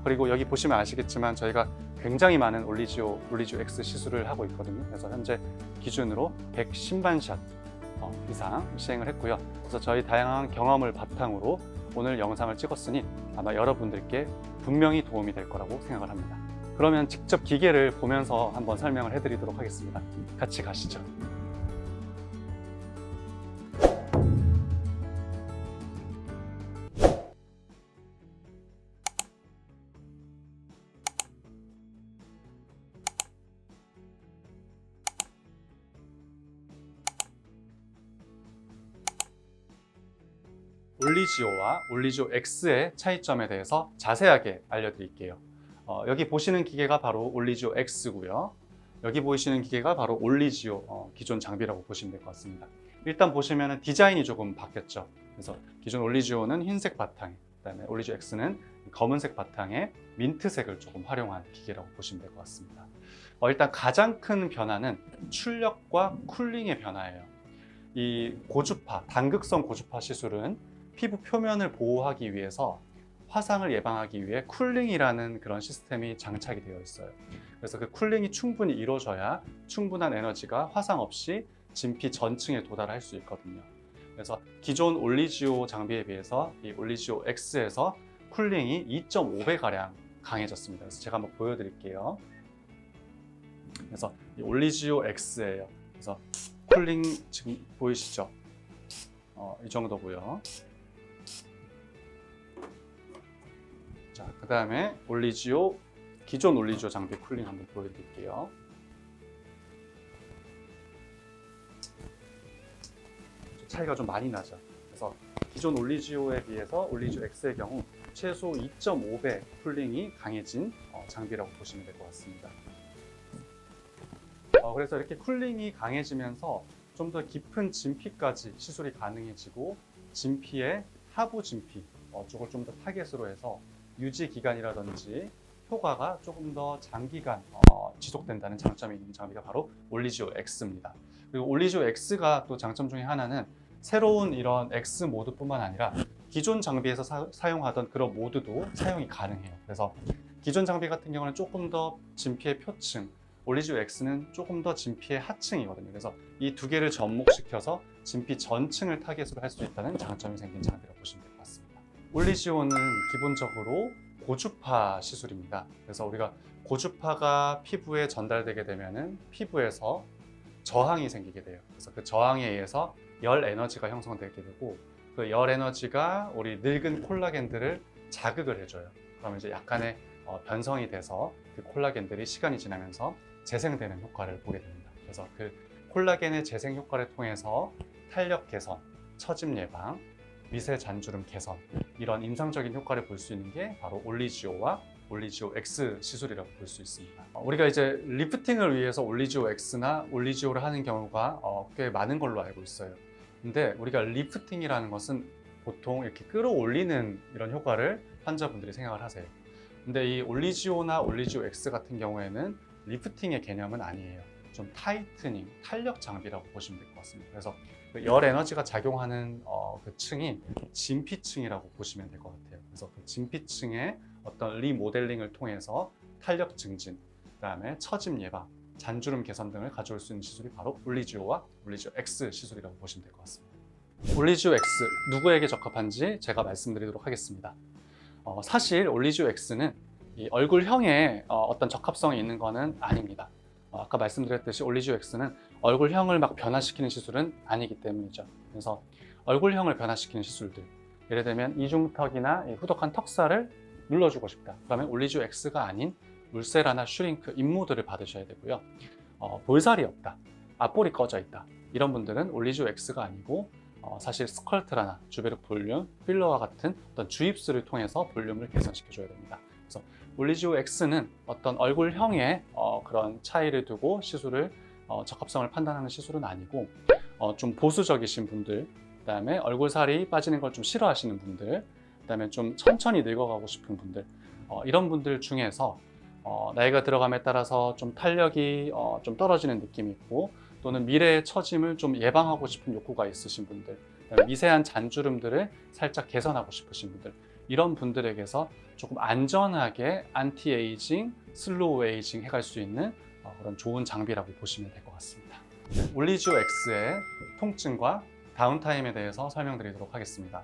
그리고 여기 보시면 아시겠지만 저희가 굉장히 많은 올리지오 X 시술을 하고 있거든요. 그래서 현재 기준으로 110만 샷 이상 시행을 했고요. 그래서 저희 다양한 경험을 바탕으로 오늘 영상을 찍었으니 아마 여러분들께 분명히 도움이 될 거라고 생각을 합니다. 그러면 직접 기계를 보면서 한번 설명을 해드리도록 하겠습니다. 같이 가시죠. 올리지오와 올리지오 X의 차이점에 대해서 자세하게 알려드릴게요. 여기 보시는 기계가 바로 올리지오 X고요. 여기 보이시는 기계가 바로 올리지오 기존 장비라고 보시면 될 것 같습니다. 일단 보시면 디자인이 조금 바뀌었죠. 그래서 기존 올리지오는 흰색 바탕에, 그다음에 올리지오 X는 검은색 바탕에 민트색을 조금 활용한 기계라고 보시면 될 것 같습니다. 일단 가장 큰 변화는 출력과 쿨링의 변화예요. 이 고주파, 단극성 고주파 시술은 피부 표면을 보호하기 위해서 화상을 예방하기 위해 쿨링이라는 그런 시스템이 장착이 되어 있어요. 그래서 그 쿨링이 충분히 이루어져야 충분한 에너지가 화상 없이 진피 전층에 도달할 수 있거든요. 그래서 기존 올리지오 장비에 비해서 이 올리지오 X에서 쿨링이 2.5배가량 강해졌습니다. 그래서 제가 한번 보여드릴게요. 그래서 이 올리지오 X예요. 그래서 쿨링 지금 보이시죠? 이 정도고요. 자, 그 다음에 올리지오, 기존 올리지오 장비 쿨링 한번 보여드릴게요. 차이가 좀 많이 나죠. 그래서 기존 올리지오에 비해서 올리지오 X의 경우 최소 2.5배 쿨링이 강해진 장비라고 보시면 될 것 같습니다. 그래서 이렇게 쿨링이 강해지면서 좀 더 깊은 진피까지 시술이 가능해지고 진피의 하부 진피 쪽을 좀 더 타겟으로 해서 유지 기간이라든지 효과가 조금 더 장기간 지속된다는 장점이 있는 장비가 바로 올리지오 X입니다. 그리고 올리지오 X가 또 장점 중에 하나는 새로운 이런 X 모드뿐만 아니라 기존 장비에서 사용하던 그런 모드도 사용이 가능해요. 그래서 기존 장비 같은 경우는 조금 더 진피의 표층, 올리지오 X는 조금 더 진피의 하층이거든요. 그래서 이 두 개를 접목시켜서 진피 전층을 타겟으로 할 수 있다는 장점이 생긴 장비라고 보시면 될 것 같습니다. 올리지오는 기본적으로 고주파 시술입니다. 그래서 우리가 고주파가 피부에 전달되게 되면은 피부에서 저항이 생기게 돼요. 그래서 그 저항에 의해서 열 에너지가 형성되게 되고 그 열 에너지가 우리 늙은 콜라겐들을 자극을 해줘요. 그러면 이제 약간의 변성이 돼서 그 콜라겐들이 시간이 지나면서 재생되는 효과를 보게 됩니다. 그래서 그 콜라겐의 재생 효과를 통해서 탄력 개선, 처짐 예방, 미세 잔주름 개선 이런 임상적인 효과를 볼 수 있는 게 바로 올리지오와 올리지오 X 시술이라고 볼 수 있습니다. 우리가 이제 리프팅을 위해서 올리지오 X나 올리지오를 하는 경우가 꽤 많은 걸로 알고 있어요. 근데 우리가 리프팅이라는 것은 보통 이렇게 끌어올리는 이런 효과를 환자분들이 생각을 하세요. 근데 이 올리지오나 올리지오 X 같은 경우에는 리프팅의 개념은 아니에요. 좀 타이트닝, 탄력 장비라고 보시면 될 것 같습니다. 그래서 열 에너지가 작용하는 그 층이 진피층이라고 보시면 될 것 같아요. 그래서 그 진피층의 어떤 리모델링을 통해서 탄력 증진, 그다음에 처짐 예방, 잔주름 개선 등을 가져올 수 있는 시술이 바로 올리지오와 올리지오 X 시술이라고 보시면 될 것 같습니다. 올리지오 X, 누구에게 적합한지 제가 말씀드리도록 하겠습니다. 사실 올리지오 X는 이 얼굴형에 어떤 적합성이 있는 것은 아닙니다. 아까 말씀드렸듯이 올리지오 X는 얼굴형을 막 변화시키는 시술은 아니기 때문이죠. 그래서 얼굴형을 변화시키는 시술들, 예를 들면 이중턱이나 후덕한 턱살을 눌러주고 싶다. 그러면 올리지오 X가 아닌 울세라나 슈링크 임무들을 받으셔야 되고요. 볼살이 없다, 앞볼이 꺼져 있다, 이런 분들은 올리지오 X가 아니고 사실 스컬트라나 주베르 볼륨, 필러와 같은 어떤 주입술을 통해서 볼륨을 개선시켜줘야 됩니다. 그래서 올리지오 X는 어떤 얼굴형에 그런 차이를 두고 시술을 적합성을 판단하는 시술은 아니고 좀 보수적이신 분들, 그다음에 얼굴살이 빠지는 걸 좀 싫어하시는 분들, 그다음에 좀 천천히 늙어가고 싶은 분들, 이런 분들 중에서 나이가 들어감에 따라서 좀 탄력이 좀 떨어지는 느낌이 있고 또는 미래의 처짐을 좀 예방하고 싶은 욕구가 있으신 분들, 미세한 잔주름들을 살짝 개선하고 싶으신 분들, 이런 분들에게서 조금 안전하게 안티에이징, 슬로우 에이징 해갈 수 있는 그런 좋은 장비라고 보시면 될 것 같습니다. 올리지오 X의 통증과 다운타임에 대해서 설명드리도록 하겠습니다.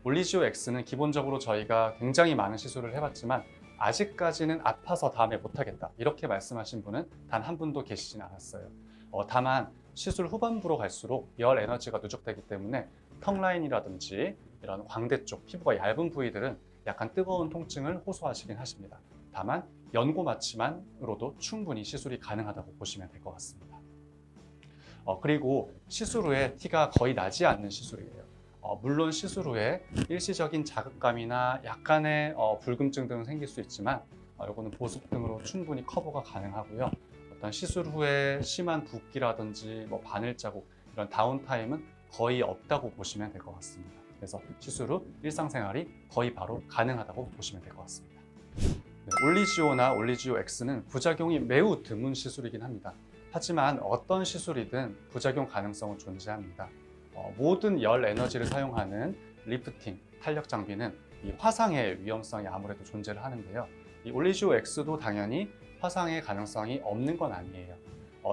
올리지오 X는 기본적으로 저희가 굉장히 많은 시술을 해봤지만 아직까지는 아파서 다음에 못하겠다 이렇게 말씀하신 분은 단 한 분도 계시진 않았어요. 다만 시술 후반부로 갈수록 열 에너지가 누적되기 때문에 턱 라인이라든지 이런 광대 쪽 피부가 얇은 부위들은 약간 뜨거운 통증을 호소하시긴 하십니다. 다만 연고 마취만으로도 충분히 시술이 가능하다고 보시면 될 것 같습니다. 그리고 시술 후에 티가 거의 나지 않는 시술이에요. 물론 시술 후에 일시적인 자극감이나 약간의 불금증 등은 생길 수 있지만 이거는 보습 등으로 충분히 커버가 가능하고요. 어떤 시술 후에 심한 붓기라든지 바늘 자국 이런 다운타임은 거의 없다고 보시면 될 것 같습니다. 그래서 시술 후 일상생활이 거의 바로 가능하다고 보시면 될 것 같습니다. 올리지오나 올리지오 X는 부작용이 매우 드문 시술이긴 합니다. 하지만 어떤 시술이든 부작용 가능성은 존재합니다. 모든 열 에너지를 사용하는 리프팅, 탄력 장비는 이 화상의 위험성이 아무래도 존재를 하는데요. 이 올리지오 X도 당연히 화상의 가능성이 없는 건 아니에요.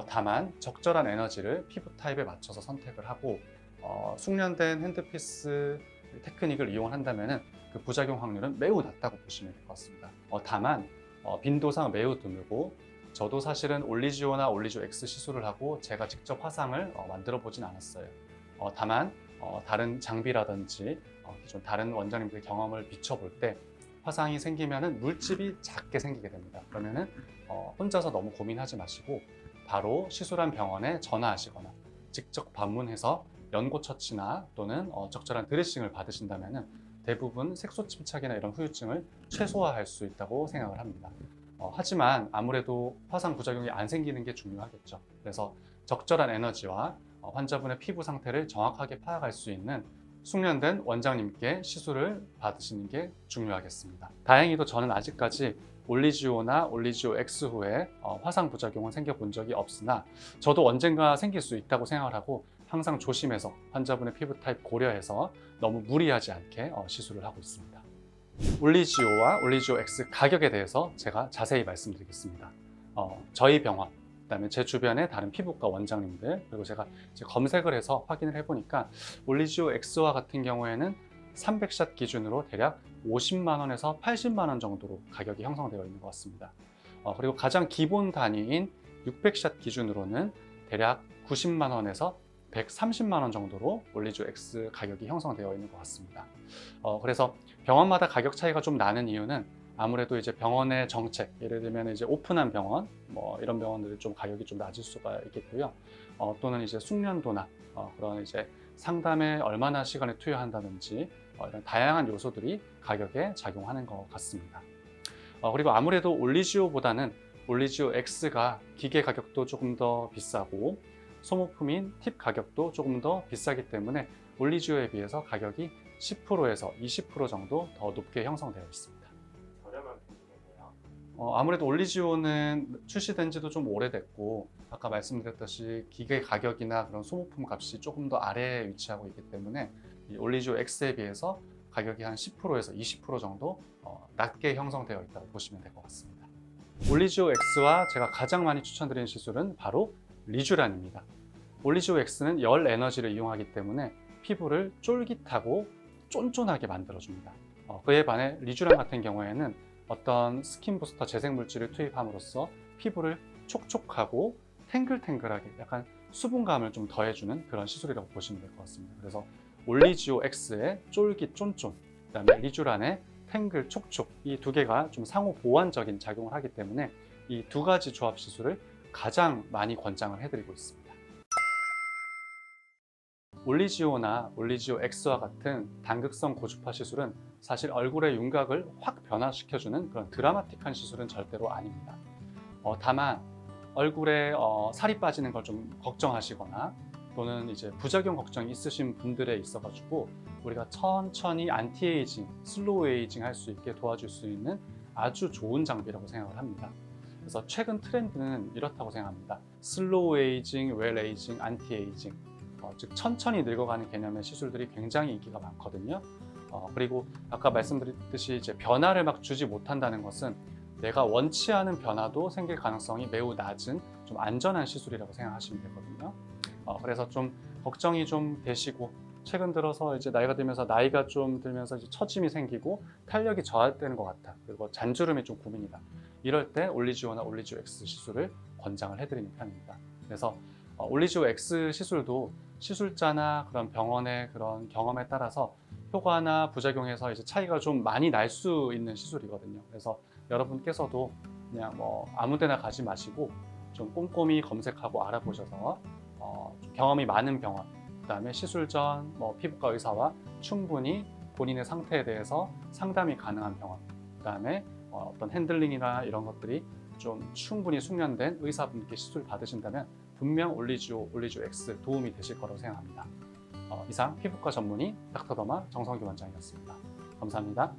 다만 적절한 에너지를 피부 타입에 맞춰서 선택을 하고 숙련된 핸드피스 테크닉을 이용한다면 그 부작용 확률은 매우 낮다고 보시면 될 것 같습니다. 다만 빈도상 매우 드물고 저도 사실은 올리지오나 올리지오 X 시술을 하고 제가 직접 화상을 만들어 보진 않았어요. 다만 다른 장비라든지 기존 다른 원장님들의 경험을 비춰볼 때 화상이 생기면은 물집이 작게 생기게 됩니다. 그러면은 혼자서 너무 고민하지 마시고 바로 시술한 병원에 전화하시거나 직접 방문해서 연고 처치나 또는 적절한 드레싱을 받으신다면은 대부분 색소 침착이나 이런 후유증을 최소화할 수 있다고 생각을 합니다. 하지만 아무래도 화상 부작용이 안 생기는 게 중요하겠죠. 그래서 적절한 에너지와 환자분의 피부 상태를 정확하게 파악할 수 있는 숙련된 원장님께 시술을 받으시는 게 중요하겠습니다. 다행히도 저는 아직까지 올리지오나 올리지오 X 후에 화상 부작용은 생겨본 적이 없으나 저도 언젠가 생길 수 있다고 생각을 하고 항상 조심해서 환자분의 피부 타입 고려해서 너무 무리하지 않게 시술을 하고 있습니다. 올리지오와 올리지오 X 가격에 대해서 제가 자세히 말씀드리겠습니다. 저희 병원, 그다음에 제 주변의 다른 피부과 원장님들, 그리고 제가 검색을 해서 확인을 해보니까 올리지오 X와 같은 경우에는 300샷 기준으로 대략 50만 원에서 80만 원 정도로 가격이 형성되어 있는 것 같습니다. 그리고 가장 기본 단위인 600샷 기준으로는 대략 90만 원에서 130만 원 정도로 올리지오 X 가격이 형성되어 있는 것 같습니다. 그래서 병원마다 가격 차이가 좀 나는 이유는 아무래도 이제 병원의 정책, 예를 들면 이제 오픈한 병원, 이런 병원들이 좀 가격이 좀 낮을 수가 있겠고요. 또는 이제 숙련도나 그런 이제 상담에 얼마나 시간을 투여한다든지 이런 다양한 요소들이 가격에 작용하는 것 같습니다. 그리고 아무래도 올리지오보다는 올리지오 X가 기계 가격도 조금 더 비싸고 소모품인 팁 가격도 조금 더 비싸기 때문에 올리지오에 비해서 가격이 10%에서 20% 정도 더 높게 형성되어 있습니다. 저렴한 편이네요. 아무래도 올리지오는 출시된 지도 좀 오래됐고 아까 말씀드렸듯이 기계 가격이나 그런 소모품 값이 조금 더 아래에 위치하고 있기 때문에 이 올리지오 X에 비해서 가격이 한 10%에서 20% 정도 낮게 형성되어 있다고 보시면 될 것 같습니다. 올리지오 X와 제가 가장 많이 추천드리는 시술은 바로 리쥬란입니다. 올리지오 X는 열 에너지를 이용하기 때문에 피부를 쫄깃하고 쫀쫀하게 만들어줍니다. 그에 반해 리쥬란 같은 경우에는 어떤 스킨 부스터 재생 물질을 투입함으로써 피부를 촉촉하고 탱글탱글하게 약간 수분감을 좀 더해주는 그런 시술이라고 보시면 될 것 같습니다. 그래서 올리지오 X의 쫄깃 쫀쫀, 그다음에 리쥬란의 탱글 촉촉, 이 두 개가 좀 상호 보완적인 작용을 하기 때문에 이 두 가지 조합 시술을 가장 많이 권장을 해드리고 있습니다. 올리지오나 올리지오 X와 같은 단극성 고주파 시술은 사실 얼굴의 윤곽을 확 변화시켜주는 그런 드라마틱한 시술은 절대로 아닙니다. 다만 얼굴에 살이 빠지는 걸 좀 걱정하시거나 또는 이제 부작용 걱정이 있으신 분들에 있어가지고 우리가 천천히 안티에이징, 슬로우 에이징 할 수 있게 도와줄 수 있는 아주 좋은 장비라고 생각을 합니다. 그래서 최근 트렌드는 이렇다고 생각합니다. 슬로우 에이징, 웰 에이징, 안티 에이징, 즉 천천히 늙어가는 개념의 시술들이 굉장히 인기가 많거든요. 그리고 아까 말씀드렸듯이 이제 변화를 막 주지 못한다는 것은 내가 원치 않은 변화도 생길 가능성이 매우 낮은 좀 안전한 시술이라고 생각하시면 되거든요. 그래서 좀 걱정이 좀 되시고 최근 들어서 이제 나이가 들면서 이제 처짐이 생기고 탄력이 저하되는 것 같아. 그리고 잔주름이 좀 고민이다. 이럴 때 올리지오나 올리지오 X 시술을 권장을 해드리는 편입니다. 그래서 올리지오 X 시술도 시술자나 그런 병원의 그런 경험에 따라서 효과나 부작용에서 이제 차이가 좀 많이 날 수 있는 시술이거든요. 그래서 여러분께서도 그냥 뭐 아무데나 가지 마시고 좀 꼼꼼히 검색하고 알아보셔서 좀 경험이 많은 병원, 그다음에 시술 전 피부과 의사와 충분히 본인의 상태에 대해서 상담이 가능한 병원, 그다음에 어떤 핸들링이나 이런 것들이 좀 충분히 숙련된 의사분께 시술 받으신다면 분명 올리지오 X 도움이 되실 거라고 생각합니다. 이상 피부과 전문의 닥터더마 정성규 원장이었습니다. 감사합니다.